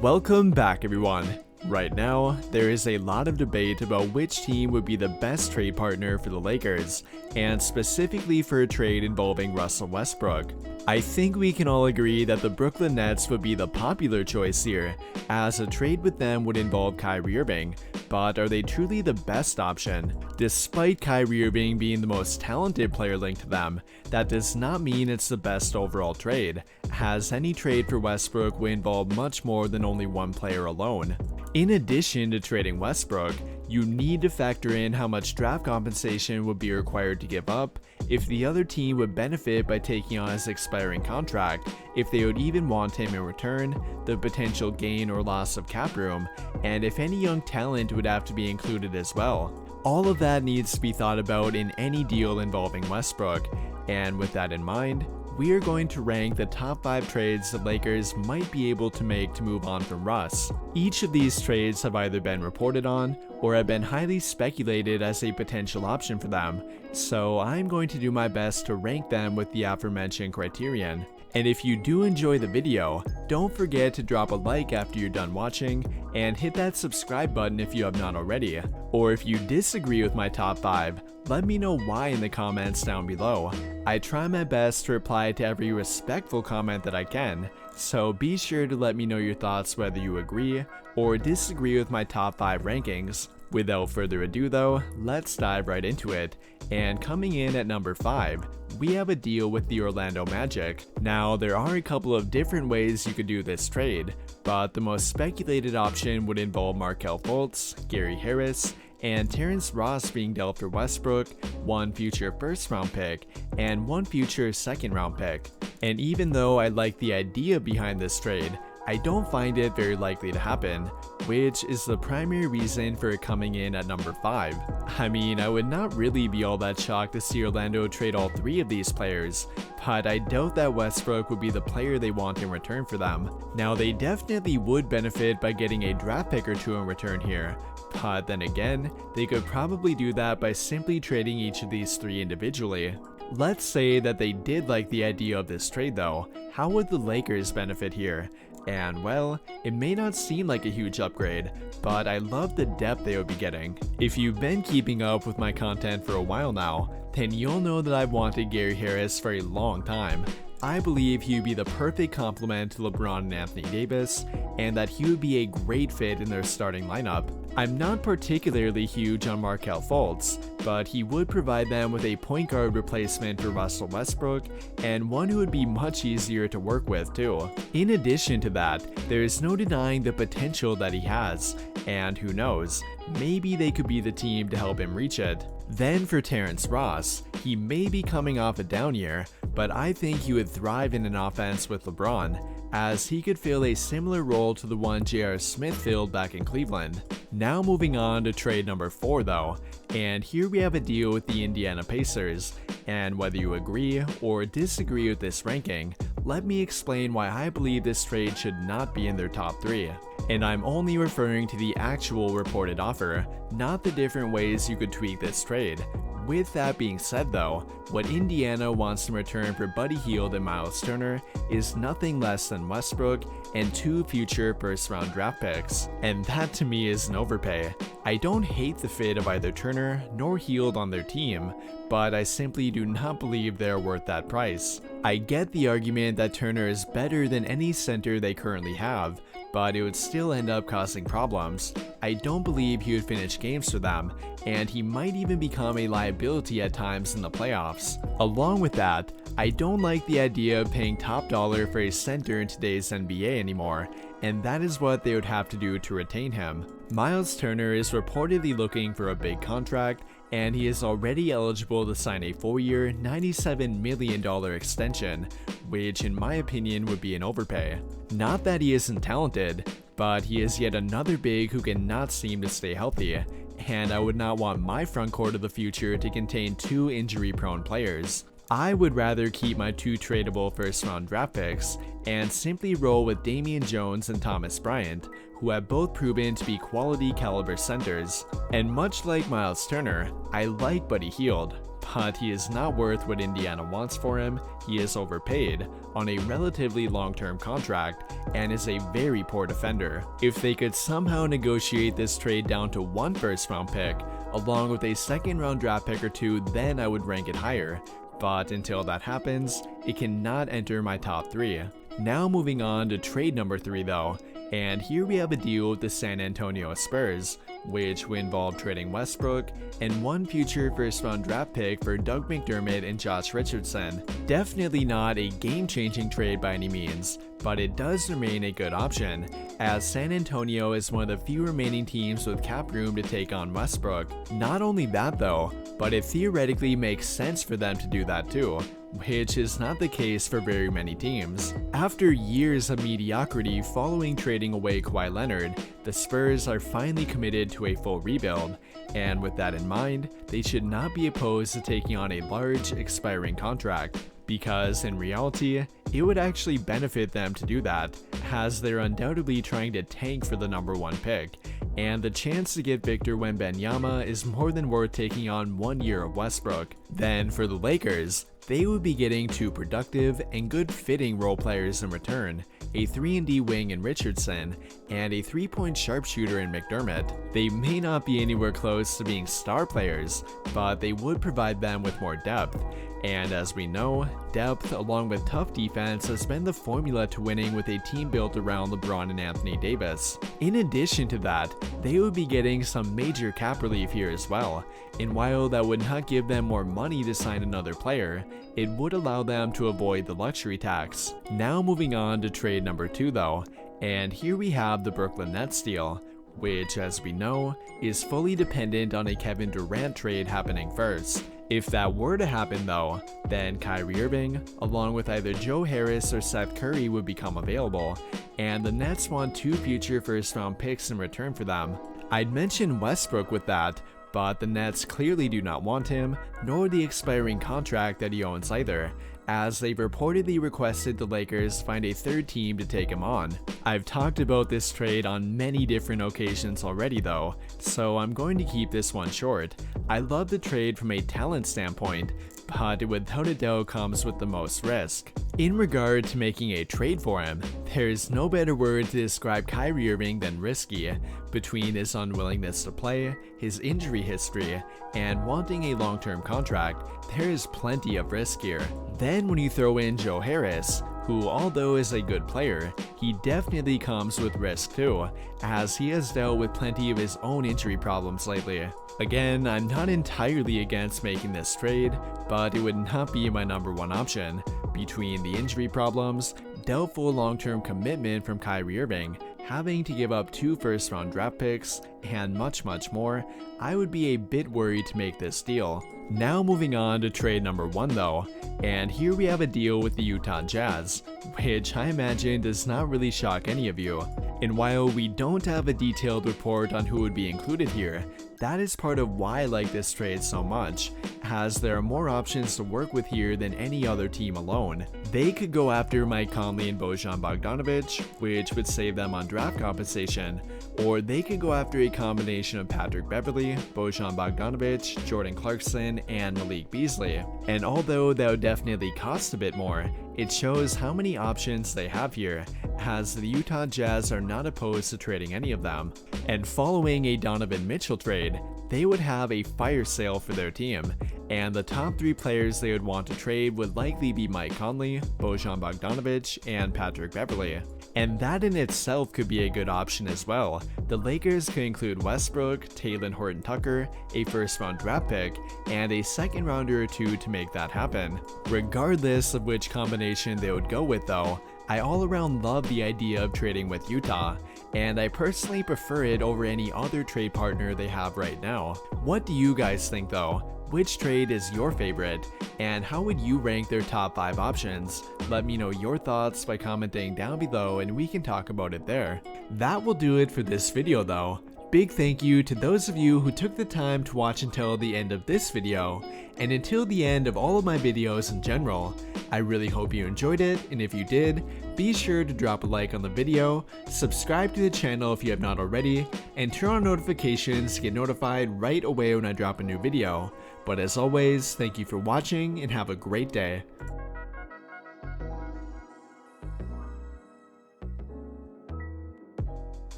Welcome back, everyone. Right now, there is a lot of debate about which team would be the best trade partner for the Lakers, and specifically for a trade involving Russell Westbrook. I think we can all agree that the Brooklyn Nets would be the popular choice here, as a trade with them would involve Kyrie Irving, but are they truly the best option? Despite Kyrie Irving being the most talented player linked to them, that does not mean it's the best overall trade, as any trade for Westbrook would involve much more than only one player alone. In addition to trading Westbrook, you need to factor in how much draft compensation would be required to give up, if the other team would benefit by taking on his expiring contract, if they would even want him in return, the potential gain or loss of cap room, and if any young talent would have to be included as well. All of that needs to be thought about in any deal involving Westbrook, and with that in mind, we are going to rank the top 5 trades the Lakers might be able to make to move on from Russ. Each of these trades have either been reported on or have been highly speculated as a potential option for them, so I'm going to do my best to rank them with the aforementioned criterion. And if you do enjoy the video, don't forget to drop a like after you're done watching, and hit that subscribe button if you have not already. Or if you disagree with my top 5, let me know why in the comments down below. I try my best to reply to every respectful comment that I can, so be sure to let me know your thoughts whether you agree or disagree with my top 5 rankings. Without further ado though, let's dive right into it, and coming in at number 5, we have a deal with the Orlando Magic. Now, there are a couple of different ways you could do this trade, but the most speculated option would involve Markelle Fultz, Gary Harris, and Terrence Ross being dealt for Westbrook, one future first round pick, and one future second round pick. And even though I like the idea behind this trade, I don't find it very likely to happen, which is the primary reason for it coming in at number 5. I mean, I would not really be all that shocked to see Orlando trade all 3 of these players, but I doubt that Westbrook would be the player they want in return for them. Now, they definitely would benefit by getting a draft pick or 2 in return here, but then again, they could probably do that by simply trading each of these 3 individually. Let's say that they did like the idea of this trade though, how would the Lakers benefit here? And well, it may not seem like a huge upgrade, but I love the depth they would be getting. If you've been keeping up with my content for a while now, then you'll know that I've wanted Gary Harris for a long time. I believe he would be the perfect complement to LeBron and Anthony Davis, and that he would be a great fit in their starting lineup. I'm not particularly huge on Markelle Fultz, but he would provide them with a point guard replacement for Russell Westbrook, and one who would be much easier to work with too. In addition to that, there is no denying the potential that he has, and who knows, maybe they could be the team to help him reach it. Then for Terrence Ross, he may be coming off a down year, but I think he would thrive in an offense with LeBron, as he could fill a similar role to the one J.R. Smith filled back in Cleveland. Now moving on to trade number 4 though, and here we have a deal with the Indiana Pacers, and whether you agree or disagree with this ranking, let me explain why I believe this trade should not be in their top 3. And I'm only referring to the actual reported offer, not the different ways you could tweak this trade. With that being said though, what Indiana wants in return for Buddy Hield and Miles Turner is nothing less than Westbrook and 2 future first round draft picks. And that to me is an overpay. I don't hate the fit of either Turner nor Hield on their team, but I simply do not believe they're worth that price. I get the argument that Turner is better than any center they currently have, but it would still end up causing problems. I don't believe he would finish games for them, and he might even become a liability at times in the playoffs. Along with that, I don't like the idea of paying top dollar for a center in today's NBA anymore, and that is what they would have to do to retain him. Miles Turner is reportedly looking for a big contract, and he is already eligible to sign a 4-year, $97 million extension, which in my opinion would be an overpay. Not that he isn't talented, but he is yet another big who cannot seem to stay healthy, and I would not want my frontcourt of the future to contain 2 injury-prone players. I would rather keep my 2 tradable first-round draft picks and simply roll with Damian Jones and Thomas Bryant, who have both proven to be quality caliber centers. And much like Miles Turner, I like Buddy Hield, but he is not worth what Indiana wants for him. He is overpaid on a relatively long-term contract and is a very poor defender. If they could somehow negotiate this trade down to 1 first-round pick, along with a second-round draft pick or 2, then I would rank it higher. But until that happens, it cannot enter my top 3. Now moving on to trade number 3 though, and here we have a deal with the San Antonio Spurs, which would involve trading Westbrook and 1 future first-round draft pick for Doug McDermott and Josh Richardson. Definitely not a game-changing trade by any means, but it does remain a good option, as San Antonio is one of the few remaining teams with cap room to take on Westbrook. Not only that though, but it theoretically makes sense for them to do that too, which is not the case for very many teams. After years of mediocrity following trading away Kawhi Leonard, the Spurs are finally committed to a full rebuild, and with that in mind, they should not be opposed to taking on a large, expiring contract, because in reality, it would actually benefit them to do that, as they're undoubtedly trying to tank for the number 1 pick, and the chance to get Victor Wembanyama is more than worth taking on 1 year of Westbrook. Then for the Lakers, they would be getting 2 productive and good fitting role players in return, a 3-and-D wing in Richardson, and a 3-point sharpshooter in McDermott. They may not be anywhere close to being star players, but they would provide them with more depth. And as we know, depth along with tough defense has been the formula to winning with a team built around LeBron and Anthony Davis. In addition to that, they would be getting some major cap relief here as well, and while that would not give them more money to sign another player, it would allow them to avoid the luxury tax. Now moving on to trade number 2 though, and here we have the Brooklyn Nets deal, which as we know, is fully dependent on a Kevin Durant trade happening first. If that were to happen though, then Kyrie Irving, along with either Joe Harris or Seth Curry would become available, and the Nets want 2 future first-round picks in return for them. I'd mention Westbrook with that, but the Nets clearly do not want him, nor the expiring contract that he owns either, as they've reportedly requested the Lakers find a 3rd team to take him on. I've talked about this trade on many different occasions already though, so I'm going to keep this one short. I love the trade from a talent standpoint, but it without a doubt comes with the most risk. In regard to making a trade for him, there's no better word to describe Kyrie Irving than risky. Between his unwillingness to play, his injury history, and wanting a long-term contract, there is plenty of risk here. Then when you throw in Joe Harris, who although is a good player, he definitely comes with risk too, as he has dealt with plenty of his own injury problems lately. Again, I'm not entirely against making this trade, but it would not be my number 1 option. Between the injury problems, doubtful long-term commitment from Kyrie Irving, having to give up 2 first-round draft picks, and much more, I would be a bit worried to make this deal. Now moving on to trade number 1 though, and here we have a deal with the Utah Jazz, which I imagine does not really shock any of you. And while we don't have a detailed report on who would be included here, that is part of why I like this trade so much, as there are more options to work with here than any other team alone. They could go after Mike Conley and Bojan Bogdanovic, which would save them on draft compensation, or they could go after a combination of Patrick Beverley, Bojan Bogdanovic, Jordan Clarkson, and Malik Beasley. And although that would definitely cost a bit more, it shows how many options they have here, as the Utah Jazz are not opposed to trading any of them. And following a Donovan Mitchell trade, they would have a fire sale for their team, and the top 3 players they would want to trade would likely be Mike Conley, Bojan Bogdanovic, and Patrick Beverley. And that in itself could be a good option as well. The Lakers could include Westbrook, Talen Horton-Tucker, a first-round draft pick, and a second rounder or 2 to make that happen. Regardless of which combination they would go with though, I all around love the idea of trading with Utah, and I personally prefer it over any other trade partner they have right now. What do you guys think though? Which trade is your favorite, and how would you rank their top 5 options? Let me know your thoughts by commenting down below and we can talk about it there. That will do it for this video though. Big thank you to those of you who took the time to watch until the end of this video, and until the end of all of my videos in general. I really hope you enjoyed it, and if you did, be sure to drop a like on the video, subscribe to the channel if you have not already, and turn on notifications to get notified right away when I drop a new video. But as always, thank you for watching and have a great day.